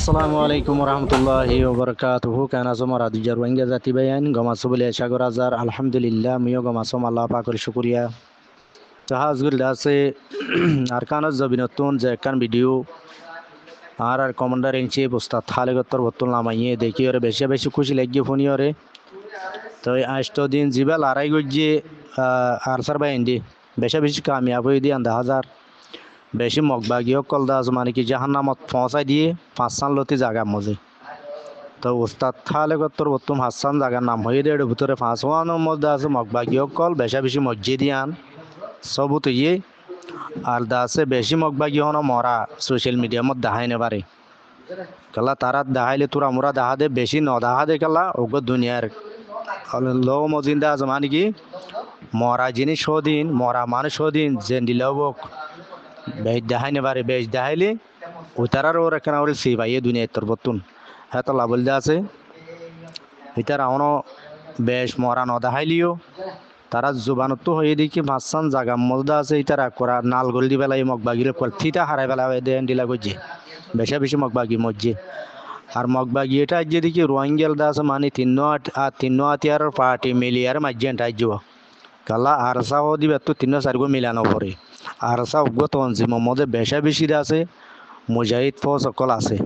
আসসালামু আলাইকুম রহমতুল্লাহি ওবরকাতুহু কেনা জমা রাদিজার ওয়াঙ্গা জাতি বায়ান গমাসো বলে সাগর আজার আলহামদুলিল্লাহ মিও গমাসো আল্লাহ পাকের শুকরিয়া জাহাজগুল দাসে আরকানাস জবিনতুন যে কান ভিডিও আর কমান্ডার ইন চিফ উস্তাদ খালেগত্তর বতুল নামাইয়ে দেখি ওরে বেশি বেশি খুশি লাগিয়ে ফোনি ওরে তো আজটো দিন জিবাল আড়াই গজ্জি আরসার বাইন দি বেশি বেশি কামিয়াব হয়ে দিয়ে আন্দা হাজার বেশি মগবাগিও কল দাস মানে কি জাহান্নামত পৌঁছাই দিয়ে 5 সাল লতি জায়গা মজে তো উস্তাদ খালেগত্তর বতুম হাসান জায়গার নাম হয়ে দেড় ভিতরে 5 ওয়ানের মধ্যে আছে মগবাগিও কল বেশি বেশি মসজিদ আন সবুত ইয়ে আর দাসে বেশি মগবাগি হন মরা সোশ্যাল মিডিয়া মধ্যে দেখাই নেবারে কালা তারা দেখাইলে তোরা মোরা দেখা দে বেশি ন দেখা দে কালা ওগো দুনিয়ার লো মজিন্দা আছে মানে কি মরা জিনিস সদিন মরা মানুষ সদিন যে দিলবক বেশ দেখাই নেবারে বেশ দেখাইলে ও তারার ওর এখানে ওর সি ভাই দুনিয়া তোর বতুন হ্যাঁ তো লাভল দে আছে এটার আওনো বেশ মরা ন দেখাইলিও তারা জুবানত তো হয়ে দেখি ভাসান জাগা মজদা আছে ইতারা করা নাল গল দি বেলা মগবাগিরে কল থিতা হারাই বেলা দেন দিলা গজ্জে বেশা বেশি মগবাগি মজ্জে আর মগবাগি এটা যে দেখি রোয়াঙ্গেল দা আছে মানে তিন্ন আতিয়ার পার্টি মিলিয়ার মাজ্জেন টাইজো কালা আরসা ও দিবে তো 3-4 গো মিলানো পরে আরসা উগ্র তঞ্জিম মধ্যে বেশা বেশি আছে মুজাহিদ ফৌজ সকল আছে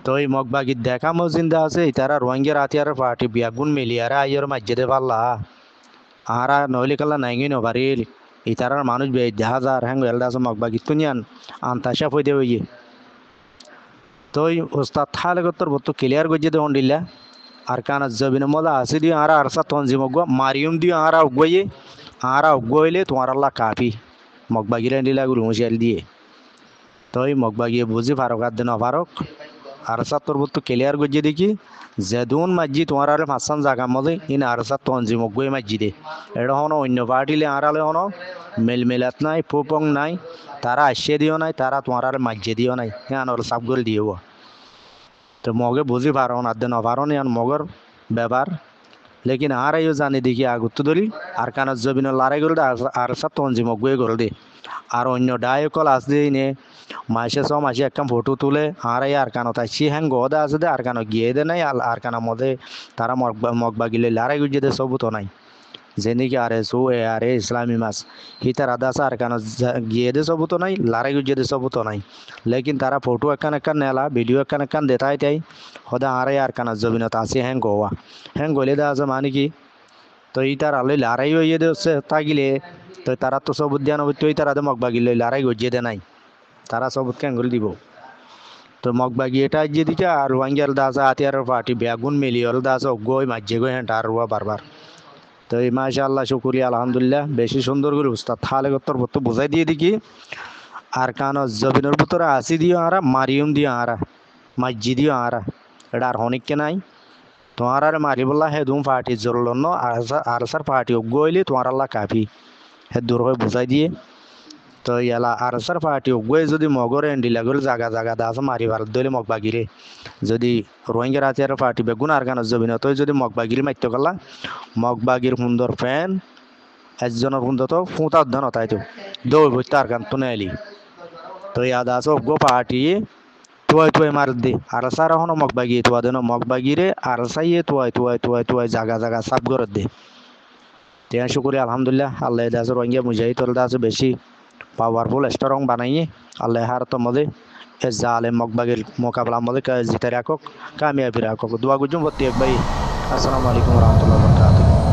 তো এই মগবাগি দেখা মজিন্দা আছে ইতারা রোয়াঙ্গের আতিয়ার পার্টি বিয়াগুন মিলিয়ার আইয়ের মাজ্জেদে পাল্লা আরা নইলে কালা নাইঙ্গি নবারিল ইতারার মানুষ বে 10,000 হ্যাং এলদাস মগবাগি তুনিয়ান আন্তাশা ফইদে হইয়ে তো ওস্তাদ থালেগত্তর বত্ত ক্লিয়ার গজ্জে দে হন্ডিল্লা আর কানা জবিন মদা আসি দি আরা আরসা তঞ্জিম গো মারিয়ম দি আরা উগয়ে আরা উগইলে তোমার আল্লাহ কাফি মগবাগিরে দিলা গুরু মুশাল দিয়ে তো এই মগবাগিয়ে বুঝি ফারক আর দেন ফারক আরসা তোর বত্ত ক্লিয়ার গজ্জে দেখি যেদুন মাঝি তোমার আরে ফাঁসান জাগা মধ্যে ইন আরসা তঞ্জিম গই মাঝি দে এটা হনো অন্য পার্টিলে আড়ালে হনো মেলমেলাত নাই ফুপং নাই তারা আসিয়ে দিও নাই তারা তোমার আরে মাঝে দিও নাই হ্যাঁ ওর সাফ করে দিও তো মগে বুঝি পারো না দেন পারো না মগর ব্যাপার লেকিন আর আইও জানি দেখি আগুত ধরি আর কানার জবিন লড়াই করে আর সব তঞ্জি মগুয়ে করে দে আর অন্য ডায় কল আসে নে মাসে মাসে একটা ফটো তুলে আর আর কানত আসি হ্যাং গদা আছে দে আর কানো গিয়ে দে নাই আর কানার মধ্যে তারা মগবাগিলে লড়াই গুজে দে সবুত নাই যেনিকি আর এস ও আর ইসলামী মাস হিতার আদাস আর কানো গিয়ে দে সবুত নাই লড়াই গুজে দে সবুত নাই লেকিন তারা ফটো একান নেলা ভিডিও একান দেতাই তাই সদা আর কানার জবিনত আসি হ্যাং গোয়া হ্যাং গলে দা আছে মানে কি তো ইতার আলো লড়াই হয়ে দে তাগিলে তো তারা তো সবুত দিয়া নবী তুই তারা মগবাগিলে লড়াই গুজে দে নাই তারা সবুত ক্যাঙ্গুল দিব তো মগবাগি এটা যেদিকে আর ওয়াঙ্গেল দাস আতিয়ার পার্টি বেগুন মিলিয়ল দাস গই মাঝে গই হ্যাঁ আর বারবার তো এই মাশাআল্লাহ শুকরিয়া আলহামদুলিল্লাহ বেশি সুন্দর করে উস্তাদ থালেগত্তর বত্ত বুঝাই দিয়ে দেখি আর কান জবিনের ভিতরে আসি দিও আরা মারিয়ম দিও আরা মাঝি দিও আরা এটা আর হনিককে নাই তোমার আর মারি বললা হে দুম পার্টি জরল আর সার পার্টি গইলে তোমার আল্লাহ কাফি হে দূর হয়ে বুঝাই দিয়ে তো ইয়ালা আর সার পার্টি গই যদি মগরে এন্ডিলা গল জাগা জাগা দাস মারি ভাল দলে মগবাগিরে যদি রোহিঙ্গা রাতিয়ার পার্টি বেগুন আর কান জবিন তো যদি মগবাগিরি মাইতো গলা মগবাগির সুন্দর ফ্যান একজনের সুন্দর তো ফুঁতার ধন তাই তো দৌড় বইতে আর কান তো নেলি তো ইয়াদ আছে গো পার্টি তুই মার দে আর সারা হনো মগবাগি তুয়া দেন মগবাগিরে আর সাইয়ে তুই জাগা জাগা সাফ করে দে তেয়া শুকরি আলহামদুলিল্লাহ আল্লাহ দাসের রোহিঙ্গা মুজাহিদ তোর দাস বেশি পাওয়ারফুল স্ট্রং বানাইয়ে আল্লাহ হার তো মদে এ জালে মগবাগির মোকাবলা মদে জিতে রাখো কামিয়াবি রাখো দোয়া গুজুম ভর্তি এক ভাই আসসালামু আলাইকুম রহমতুল্লাহ বরকাতুহ